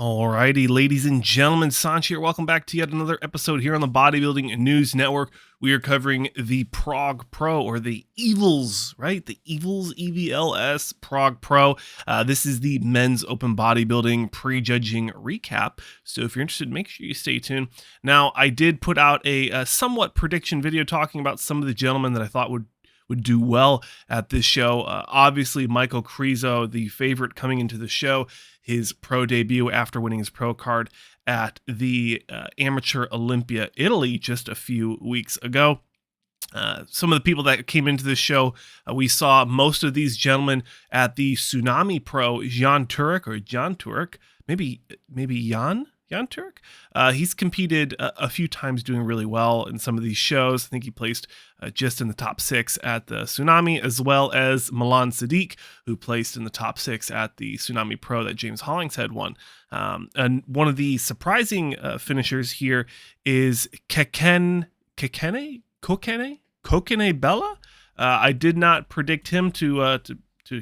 Alrighty, ladies and gentlemen, Saunch here. Welcome back to yet another episode here on the Bodybuilding News Network. We are covering the Prague Pro, or the Evils, right? The Evils, EVLS, Prague Pro. This is the men's open bodybuilding prejudging recap. So if you're interested, make sure you stay tuned. Now, I did put out a somewhat prediction video talking about some of the gentlemen that I thought would do well at this show. Obviously, Michal Krizo, the favorite coming into the show, his pro debut after winning his pro card at the Amateur Olympia, Italy, just a few weeks ago. Some of the people that came into this show, we saw most of these gentlemen at the Tsunami Pro, Jan Turek, maybe Jan Turek. He's competed a few times, doing really well in some of these shows. I think he placed just in the top 6 at the Tsunami, as well as Milan Sadek, who placed in the top 6 at the Tsunami Pro that James Hollingshead won. And one of the surprising finishers here is Kokeny Bela. I did not predict him to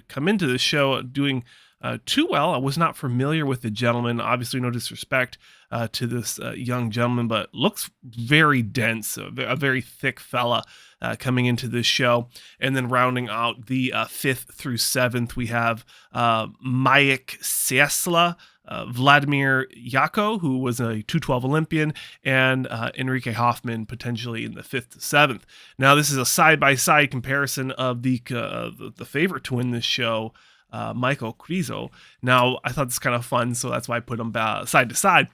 come into this show doing too well. I was not familiar with the gentleman. Obviously, no disrespect to this young gentleman, but looks very dense, a very thick fella coming into this show. And then rounding out the 5th through 7th, we have Maik Ciesla, Vladinir Yakovlev, who was a 212 Olympian, and Enrico Hoffmann potentially in the 5th to 7th. Now, this is a side-by-side comparison of the favorite to win this show, Michal Krizo. Now, I thought this was kind of fun, so that's why I put them side to side.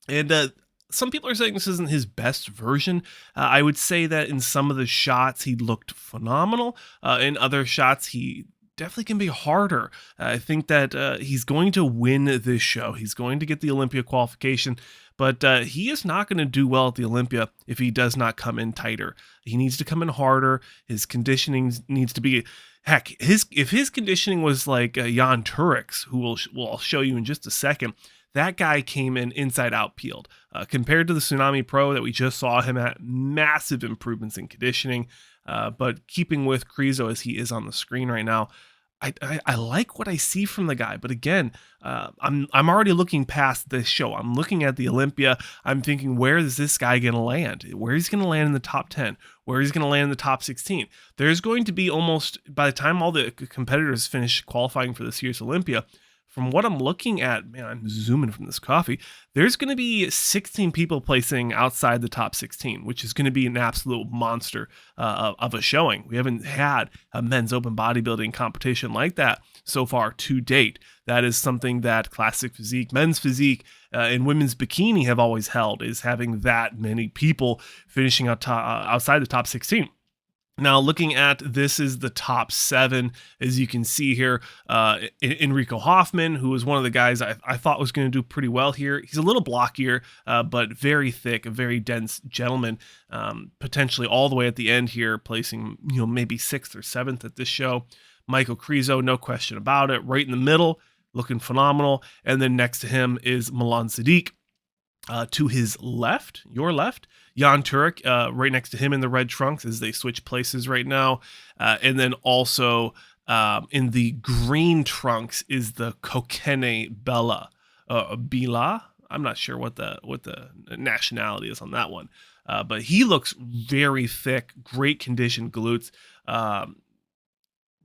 And some people are saying this isn't his best version. I would say that in some of the shots, he looked phenomenal. In other shots, he definitely can be harder. I think that he's going to win this show. He's going to get the Olympia qualification, but he is not going to do well at the Olympia if he does not come in tighter. He needs to come in harder. His conditioning needs to be... Heck, if his conditioning was like Jan Turek's, who I'll show you in just a second, that guy came in inside out peeled. Compared to the Tsunami Pro that we just saw him at, massive improvements in conditioning. But keeping with Krizo as he is on the screen right now, I like what I see from the guy, but again, I'm already looking past this show. I'm looking at the Olympia. I'm thinking, where is this guy going to land? Where he's going to land in the top 10? Where he's going to land in the top 16? There's going to be almost, by the time all the competitors finish qualifying for this year's Olympia, from what I'm looking at, man, I'm zooming from this coffee, there's going to be 16 people placing outside the top 16, which is going to be an absolute monster of a showing. We haven't had a men's open bodybuilding competition like that so far to date. That is something that classic physique, men's physique, and women's bikini have always held, is having that many people finishing outside the top 16. Now, looking at this is the top 7, as you can see here. Enrico Hoffmann, who was one of the guys I thought was going to do pretty well here. He's a little blockier, but very thick, a very dense gentleman. Potentially all the way at the end here, placing maybe 6th or 7th at this show. Michal Krizo, no question about it, right in the middle, looking phenomenal. And then next to him is Milan Sadek. To his left, your left, Jan Turek, right next to him in the red trunks as they switch places right now. And then also in the green trunks is the Kokeny Bela. I'm not sure what the nationality is on that one. But he looks very thick, great conditioned glutes.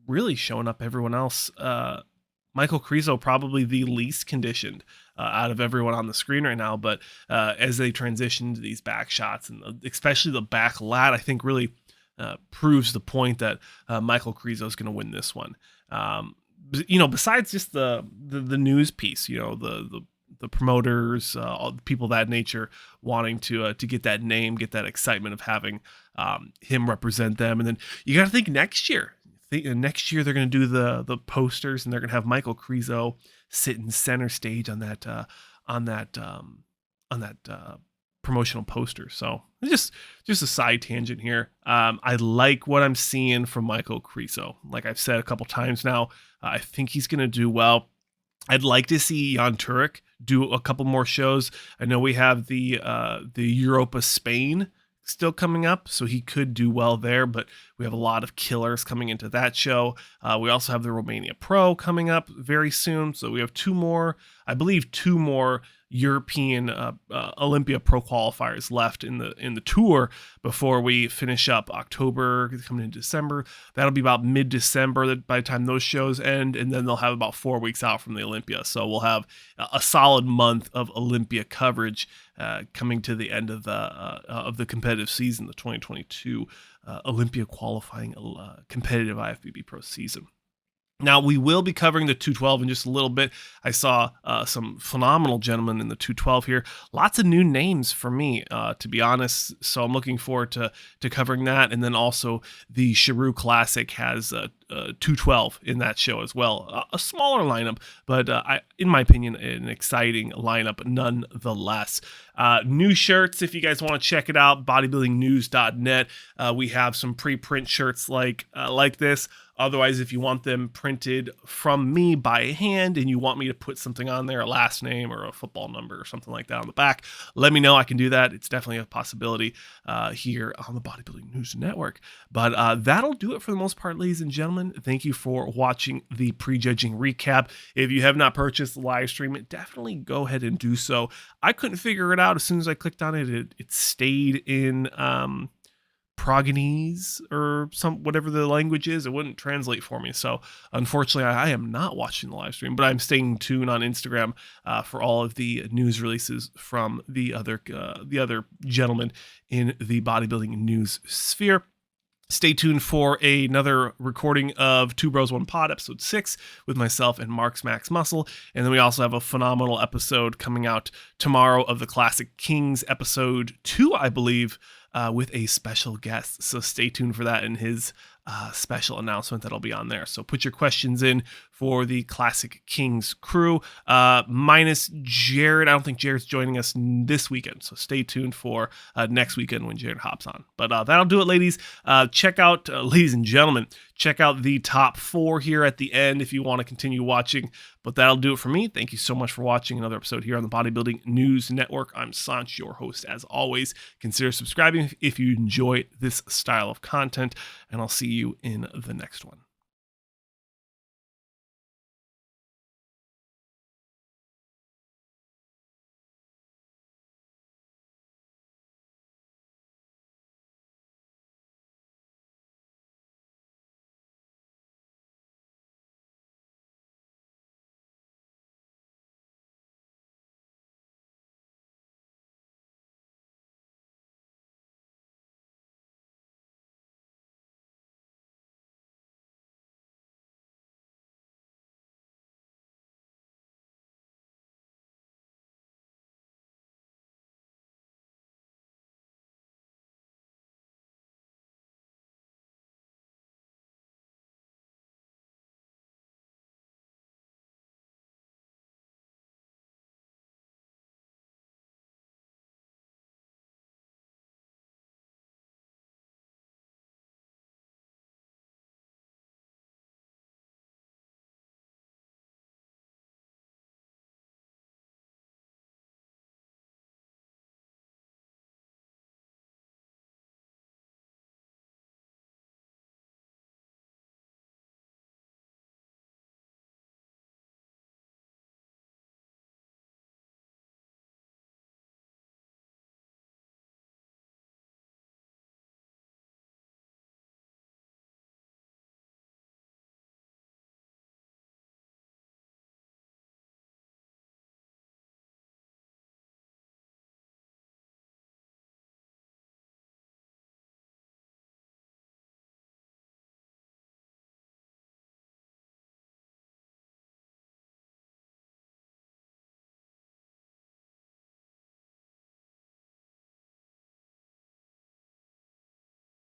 Really showing up everyone else. Michal Krizo probably the least conditioned out of everyone on the screen right now, but as they transition to these back shots, and especially the back lat, I think really proves the point that Michal Krizo is going to win this one. Besides just the news piece, the promoters, all the people of that nature wanting to get that name, get that excitement of having him represent them, and then you got to think next year. Next year they're going to do the posters, and they're going to have Michal Krizo sitting center stage on that promotional poster. So just a side tangent here. I like what I'm seeing from Michal Krizo. Like I've said a couple times now, I think he's going to do well. I'd like to see Jan Turek do a couple more shows. I know we have the Europa Spain still coming up, so he could do well there, but We have a lot of killers coming into that show. We also have the Romania Pro coming up very soon. So we have two more European Olympia Pro qualifiers left in the tour before we finish up October, coming into December. That'll be about mid-December by the time those shows end, and then they'll have about 4 weeks out from the Olympia. So we'll have a solid month of Olympia coverage coming to the end of the competitive season, the 2022 Olympia qualifying competitive IFBB Pro season. Now, we will be covering the 212 in just a little bit. I saw some phenomenal gentlemen in the 212 here. Lots of new names for me, to be honest. So I'm looking forward to covering that. And then also the Chiru Classic has 212 in that show as well. A smaller lineup, but in my opinion, an exciting lineup nonetheless. New shirts, if you guys want to check it out, bodybuildingnews.net. We have some pre-print shirts like this. Otherwise, if you want them printed from me by hand and you want me to put something on there, a last name or a football number or something like that on the back, let me know. I can do that. It's definitely a possibility here on the Bodybuilding News Network. But that'll do it for the most part, ladies and gentlemen. Thank you for watching the Prejudging recap. If you have not purchased the live stream, definitely go ahead and do so. I couldn't figure it out. As soon as I clicked on it, it stayed in Praguenese or whatever the language is. It wouldn't translate for me. So unfortunately, I am not watching the live stream, but I'm staying tuned on Instagram for all of the news releases from the other gentlemen in the bodybuilding news sphere. Stay tuned for another recording of Two Bros One Pod, episode 6, with myself and Mark's Max Muscle. And then we also have a phenomenal episode coming out tomorrow of the Classic Kings, episode 2, I believe, with a special guest. So stay tuned for that and his special announcement that'll be on there. So put your questions in for the Classic Kings crew, minus Jared. I don't think Jared's joining us this weekend, so stay tuned for next weekend when Jared hops on. But that'll do it, ladies. Check out, ladies and gentlemen, check out the top 4 here at the end if you want to continue watching. But that'll do it for me. Thank you so much for watching another episode here on the Bodybuilding News Network. I'm Saunch, your host as always. Consider subscribing if you enjoy this style of content, and I'll see you in the next one.